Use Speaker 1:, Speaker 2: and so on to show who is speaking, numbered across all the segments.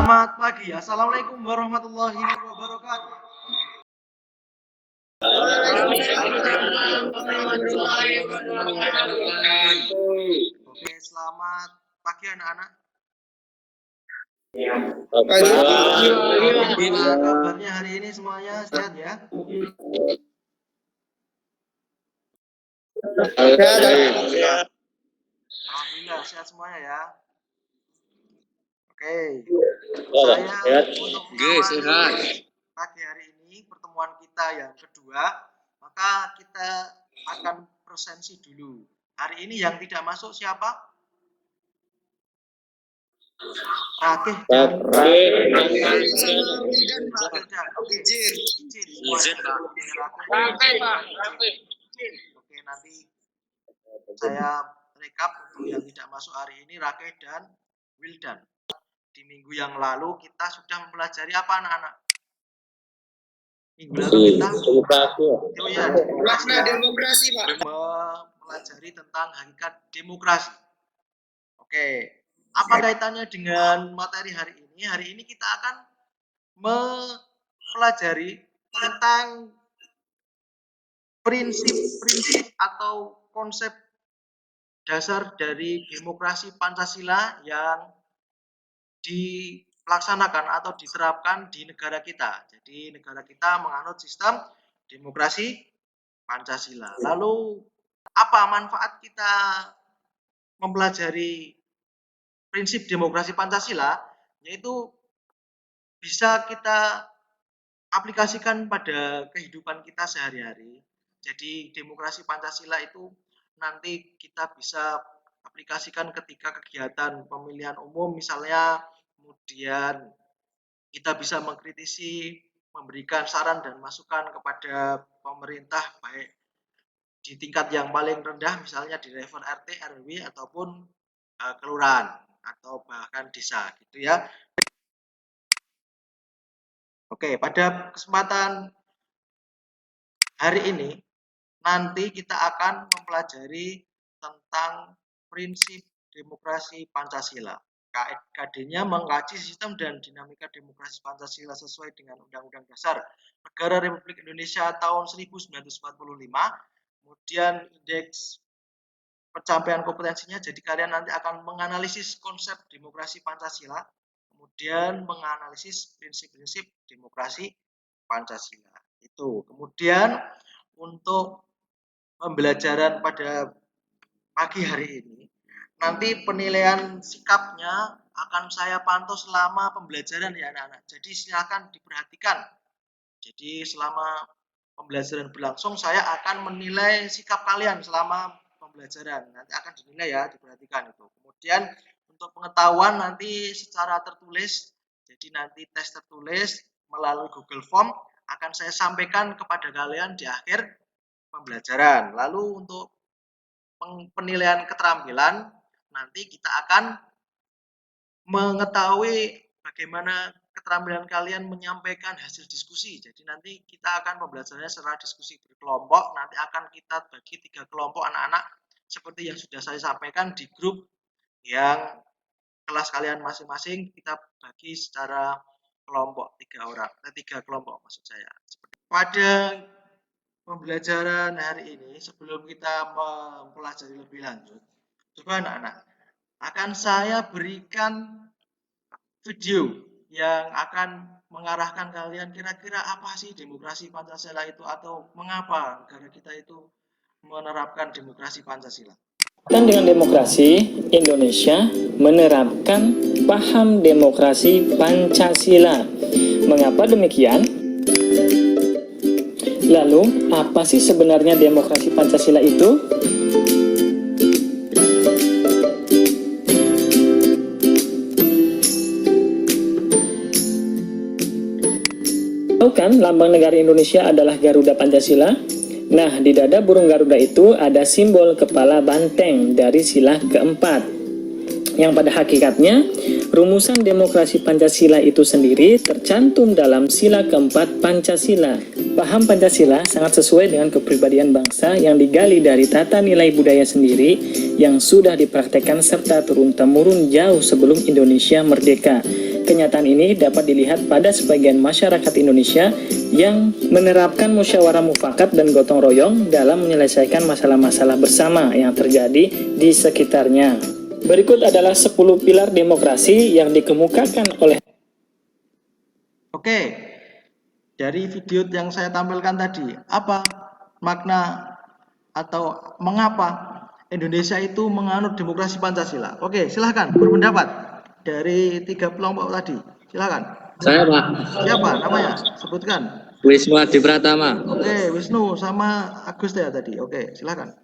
Speaker 1: Selamat pagi. Assalamualaikum warahmatullahi wabarakatuh. Oke, selamat pagi anak-anak. Bagaimana kabarnya hari ini semuanya? Sehat ya? Alhamdulillah sehat semuanya ya. Oke, saya untuk mengawali pagi hari ini pertemuan kita yang kedua, maka kita akan presensi dulu. Hari ini yang tidak masuk siapa? Rakih dan Oke, nanti saya rekap untuk yang tidak masuk hari ini, Rakih dan Wildan. Di minggu yang lalu kita sudah mempelajari apa anak-anak? Minggu lalu kita demokrasi, Pak. Mempelajari tentang hakikat demokrasi. Oke, apa kaitannya dengan materi hari ini? Hari ini kita akan mempelajari tentang prinsip-prinsip atau konsep dasar dari demokrasi Pancasila yang dilaksanakan atau diterapkan di negara kita. Jadi negara kita menganut sistem demokrasi Pancasila. Lalu apa manfaat kita mempelajari prinsip demokrasi Pancasila? Yaitu bisa kita aplikasikan pada kehidupan kita sehari-hari. Jadi demokrasi Pancasila itu nanti kita bisa aplikasikan ketika kegiatan pemilihan umum misalnya, kemudian kita bisa mengkritisi, memberikan saran dan masukan kepada pemerintah baik di tingkat yang paling rendah misalnya di level RT, RW ataupun kelurahan atau bahkan desa gitu ya. Oke, pada kesempatan hari ini nanti kita akan mempelajari tentang prinsip demokrasi Pancasila. KD-nya mengkaji sistem dan dinamika demokrasi Pancasila sesuai dengan Undang-Undang Dasar Negara Republik Indonesia tahun 1945. Kemudian indeks pencapaian kompetensinya, jadi kalian nanti akan menganalisis konsep demokrasi Pancasila, kemudian menganalisis prinsip-prinsip demokrasi Pancasila. Itu. Kemudian untuk pembelajaran pada pagi hari ini, nanti penilaian sikapnya akan saya pantau selama pembelajaran ya anak-anak. Jadi silakan diperhatikan. Jadi selama pembelajaran berlangsung saya akan menilai sikap kalian selama pembelajaran. Nanti akan dinilai ya, diperhatikan itu. Kemudian untuk pengetahuan nanti secara tertulis. Jadi nanti tes tertulis melalui Google Form akan saya sampaikan kepada kalian di akhir pembelajaran. Lalu untuk penilaian keterampilan nanti kita akan mengetahui bagaimana keterampilan kalian menyampaikan hasil diskusi. Jadi nanti kita akan pembelajarannya secara diskusi berkelompok. Nanti akan kita bagi 3 kelompok anak-anak seperti yang sudah saya sampaikan di grup yang kelas kalian masing-masing, kita bagi secara kelompok 3 kelompok maksud saya. Pada pembelajaran hari ini, sebelum kita mempelajari lebih lanjut, coba anak-anak akan saya berikan video yang akan mengarahkan kalian kira-kira apa sih demokrasi Pancasila itu atau mengapa negara kita itu menerapkan demokrasi Pancasila.
Speaker 2: Dan dengan demokrasi, Indonesia menerapkan paham demokrasi Pancasila. Mengapa demikian? Lalu, apa sih sebenarnya demokrasi Pancasila itu? Tahu kan, lambang negara Indonesia adalah Garuda Pancasila? Nah, di dada burung Garuda itu ada simbol kepala banteng dari sila keempat. Yang pada hakikatnya, rumusan demokrasi Pancasila itu sendiri tercantum dalam sila keempat Pancasila. Paham Pancasila sangat sesuai dengan kepribadian bangsa yang digali dari tata nilai budaya sendiri yang sudah dipraktekkan serta turun-temurun jauh sebelum Indonesia merdeka. kenyataan ini dapat dilihat pada sebagian masyarakat Indonesia yang menerapkan musyawarah mufakat dan gotong royong dalam menyelesaikan masalah-masalah bersama yang terjadi di sekitarnya. Berikut adalah 10 pilar demokrasi yang dikemukakan oleh.
Speaker 1: Oke, dari video yang saya tampilkan tadi, apa makna atau mengapa Indonesia itu menganut demokrasi Pancasila? Oke, silahkan berpendapat dari 3 kelompok tadi. Silahkan.
Speaker 3: Saya Pak.
Speaker 1: Siapa namanya? Sebutkan.
Speaker 3: Wisnu Adi Pratama.
Speaker 1: Oke, Wisnu sama Agus ya tadi. Oke, silahkan.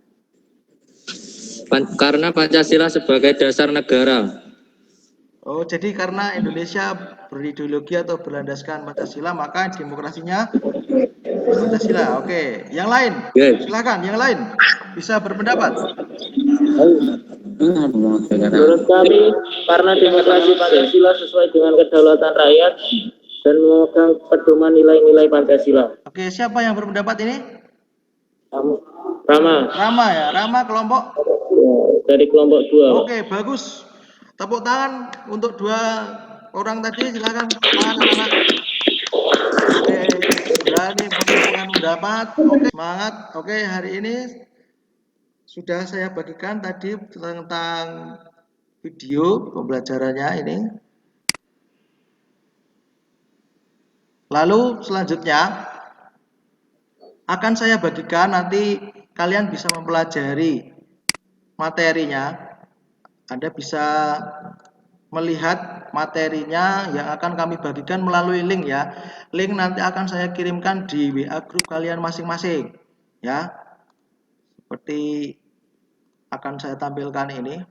Speaker 3: Karena Pancasila sebagai dasar negara.
Speaker 1: Oh, jadi karena Indonesia berideologi atau berlandaskan Pancasila, maka demokrasinya Pancasila. Oke, yang lain. Silahkan, yang lain bisa berpendapat.
Speaker 2: Menurut kami, karena demokrasi Pancasila sesuai dengan kedaulatan rakyat dan memegang pedoman nilai-nilai Pancasila.
Speaker 1: Oke, siapa yang berpendapat ini?
Speaker 2: Rama.
Speaker 1: Rama ya, Rama kelompok?
Speaker 2: Dari kelompok 2.
Speaker 1: Oke, bagus. Tepuk tangan untuk 2 orang tadi, silakan tepuk tangan anak-anak. Oke, berani menyampaikan pendapat. Oke, semangat. Oke, hari ini sudah saya bagikan tadi tentang video pembelajarannya ini. Lalu selanjutnya akan saya bagikan, nanti kalian bisa mempelajari materinya. Anda bisa melihat materinya yang akan kami bagikan melalui link ya. Link nanti akan saya kirimkan di WA grup kalian masing-masing ya. Seperti akan saya tampilkan ini.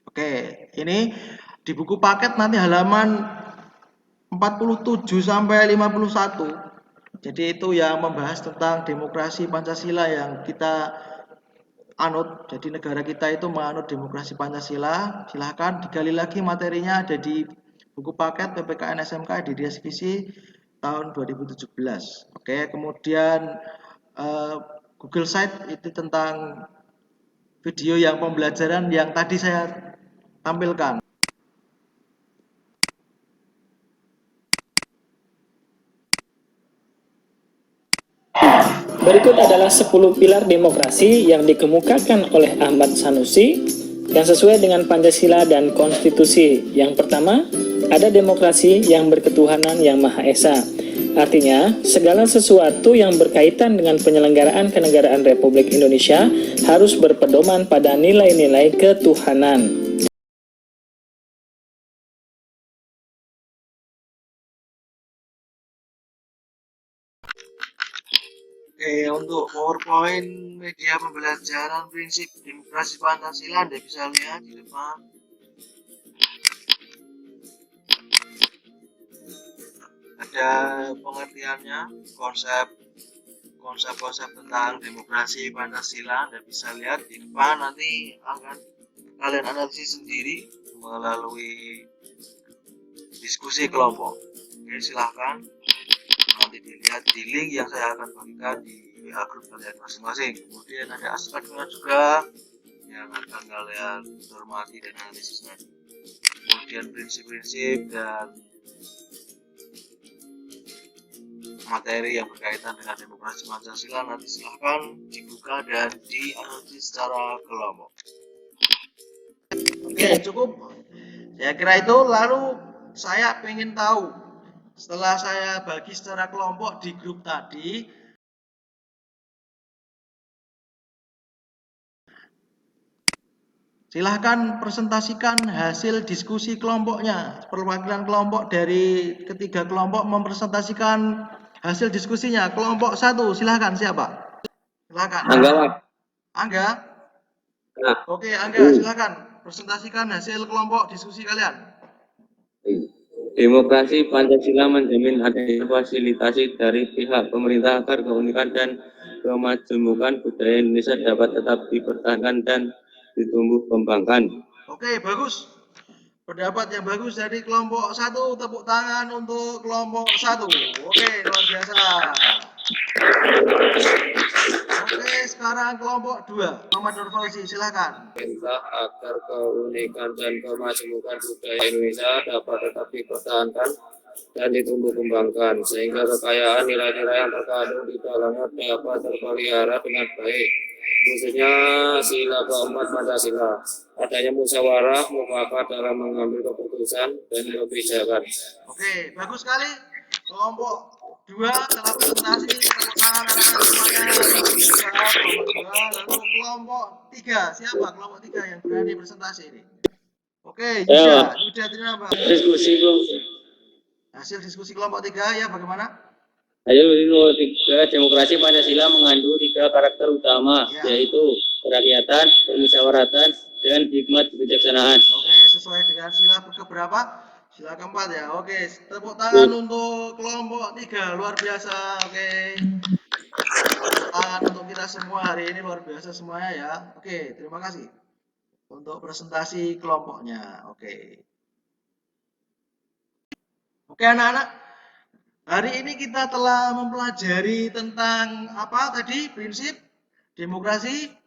Speaker 1: Oke, ini di buku paket nanti halaman 47 sampai 51. Jadi itu yang membahas tentang demokrasi Pancasila yang kita anut. Jadi negara kita itu menganut demokrasi Pancasila. Silahkan digali lagi materinya, ada di buku paket PPKN SMK di Divisi tahun 2017. Oke, kemudian Google Site itu tentang video yang pembelajaran yang tadi saya tampilkan.
Speaker 2: Berikut adalah 10 pilar demokrasi yang dikemukakan oleh Ahmad Sanusi yang sesuai dengan Pancasila dan Konstitusi. Yang pertama, ada demokrasi yang berketuhanan yang Maha Esa. Artinya, segala sesuatu yang berkaitan dengan penyelenggaraan kenegaraan Republik Indonesia harus berpedoman pada nilai-nilai ketuhanan.
Speaker 1: Oke, untuk PowerPoint media pembelajaran prinsip demokrasi Pancasila Anda bisa lihat di depan. Ada pengertiannya, konsep tentang demokrasi Pancasila Anda bisa lihat di depan, nanti akan kalian analisis sendiri melalui diskusi kelompok. Oke, silahkan nanti dilihat di link yang saya akan bagikan di WA grup kalian masing-masing. Kemudian ada aspeknya juga yang akan kalian hormati dan analisis nanti. Kemudian prinsip-prinsip dan materi yang berkaitan dengan demokrasi Pancasila nanti silahkan dibuka dan dianalisis secara kelompok. Oke, cukup. Saya kira itu. Lalu saya ingin tahu, setelah saya bagi secara kelompok di grup tadi, silahkan presentasikan hasil diskusi kelompoknya. Perwakilan kelompok dari ketiga kelompok mempresentasikan hasil diskusinya. Kelompok 1, silahkan siapa? Silahkan.
Speaker 3: Angga, Pak.
Speaker 1: Angga?
Speaker 3: Nah,
Speaker 1: Oke, Angga, silahkan presentasikan hasil kelompok diskusi kalian.
Speaker 3: demokrasi Pancasila menjamin adanya fasilitasi dari pihak pemerintah agar keunikan dan kemajemukan budaya Indonesia dapat tetap dipertahankan dan ditumbuh kembangkan.
Speaker 1: Oke, bagus. Pendapat yang bagus dari kelompok 1, tepuk tangan untuk kelompok 1. Oke, luar biasa. Oke, sekarang sekarang kelompok 2. Muhammad Nur Fauzi, silakan.
Speaker 3: Pemerintah agar keunikan dan kemajemukan budaya Indonesia dapat tetap dipertahankan dan ditumbuh kembangkan, sehingga kekayaan nilai-nilai yang terkandung di dalamnya dapat terpelihara dengan baik, khususnya sila keempat Pancasila. Adanya musyawarah mufakat dalam mengambil keputusan dan kebijakan.
Speaker 1: Oke, bagus sekali. Kelompok 2 telah presentasi, tepuk tangan anak-anak semuanya. Biasa, kelompok 2. Lalu kelompok 3, siapa kelompok 3 yang berani presentasi ini? Oke, Yuda terima.
Speaker 3: Diskusi Bung.
Speaker 1: Hasil diskusi kelompok 3 ya bagaimana?
Speaker 3: Ayo, demokrasi Pancasila mengandung 3 karakter utama, yaitu kerakyatan, permusyawaratan, dan hikmat kebijaksanaan.
Speaker 1: Oke, sesuai dengan sila keberapa? Sila keempat ya. Oke, tepuk tangan untuk kelompok 3, luar biasa. Oke, tepuk tangan untuk kita semua hari ini, luar biasa semuanya ya. Oke, terima kasih untuk presentasi kelompoknya. Oke, anak-anak, hari ini kita telah mempelajari tentang apa tadi? Prinsip demokrasi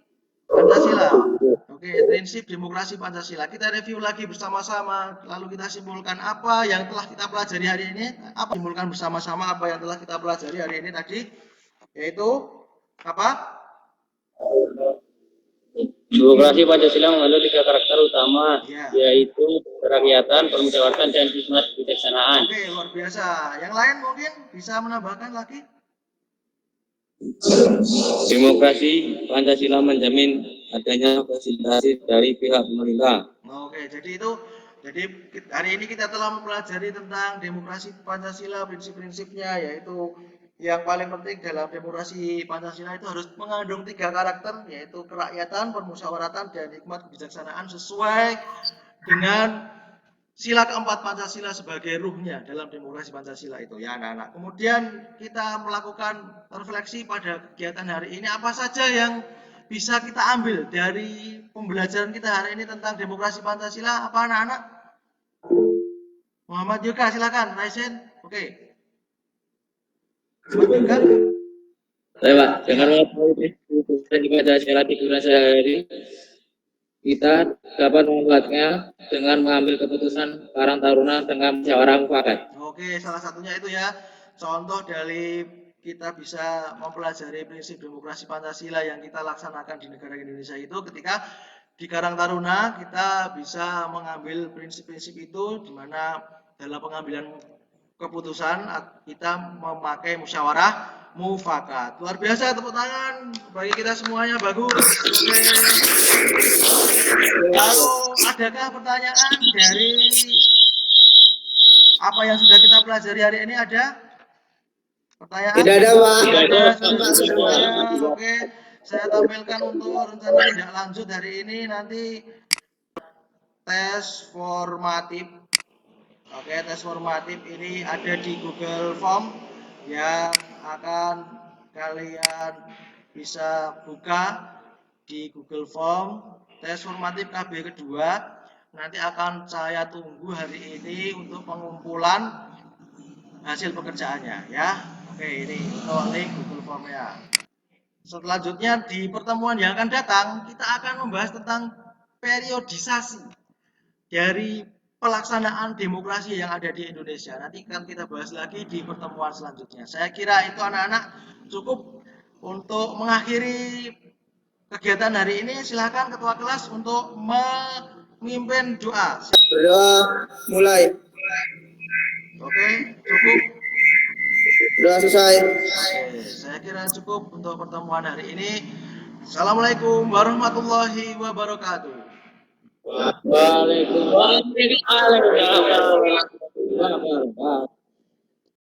Speaker 1: Pancasila. Oke, prinsip demokrasi Pancasila. Kita review lagi bersama-sama, lalu kita simpulkan apa yang telah kita pelajari hari ini. Apa simpulkan bersama-sama apa yang telah kita pelajari hari ini tadi? Yaitu apa?
Speaker 3: Demokrasi Pancasila mengandung 3 karakter utama, yaitu kerakyatan, permusyawaratan, dan hikmat kebijaksanaan.
Speaker 1: Oke, luar biasa. Yang lain mungkin bisa menambahkan lagi?
Speaker 3: Demokrasi Pancasila menjamin adanya fasilitasi dari pihak pemerintah.
Speaker 1: Oke, jadi hari ini kita telah mempelajari tentang demokrasi Pancasila, prinsip-prinsipnya, yaitu yang paling penting dalam demokrasi Pancasila itu harus mengandung 3 karakter, yaitu kerakyatan, permusyawaratan, dan hikmat kebijaksanaan sesuai dengan sila keempat Pancasila sebagai ruhnya dalam demokrasi Pancasila itu ya anak-anak. Kemudian kita melakukan refleksi pada kegiatan hari ini, apa saja yang bisa kita ambil dari pembelajaran kita hari ini tentang demokrasi Pancasila, apa anak-anak? Muhammad Yoga, silakan. Raisen, oke. Silakan.
Speaker 3: Baik, Pak. Dengan mengetahui Pancasila digunakan sehari, kita dapat membuatnya dengan mengambil keputusan Karang Taruna dengan musyawarah mufakat.
Speaker 1: Oke, salah satunya itu ya, contoh dari kita bisa mempelajari prinsip demokrasi Pancasila yang kita laksanakan di negara Indonesia itu ketika di Karang Taruna kita bisa mengambil prinsip-prinsip itu di mana dalam pengambilan keputusan kita memakai musyawarah mufakat. Luar biasa, tepuk tangan bagi kita semuanya, bagus. Oke. Lalu adakah pertanyaan dari apa yang sudah kita pelajari hari ini? Ada pertanyaan?
Speaker 4: Tidak ada, Pak.
Speaker 1: Tidak ada, semuanya. Oke, saya tampilkan untuk rencana tindak lanjut hari ini nanti tes formatif. Oke, tes formatif ini ada di Google Form yang akan kalian bisa buka di Google Form. Tes formatif KB kedua nanti akan saya tunggu hari ini untuk pengumpulan hasil pekerjaannya ya. Oke, ini untuk link Google Form-nya. Selanjutnya di pertemuan yang akan datang kita akan membahas tentang periodisasi dari pelaksanaan demokrasi yang ada di Indonesia. Nanti akan kita bahas lagi di pertemuan selanjutnya. Saya kira itu anak-anak cukup untuk mengakhiri kegiatan hari ini. Silakan ketua kelas untuk memimpin doa.
Speaker 4: Berdoa mulai.
Speaker 1: Oke, cukup.
Speaker 4: Doa selesai.
Speaker 1: Oke, saya kira cukup untuk pertemuan hari ini. Assalamualaikum warahmatullahi wabarakatuh.
Speaker 3: Waalaikumsalam warahmatullahi wabarakatuh.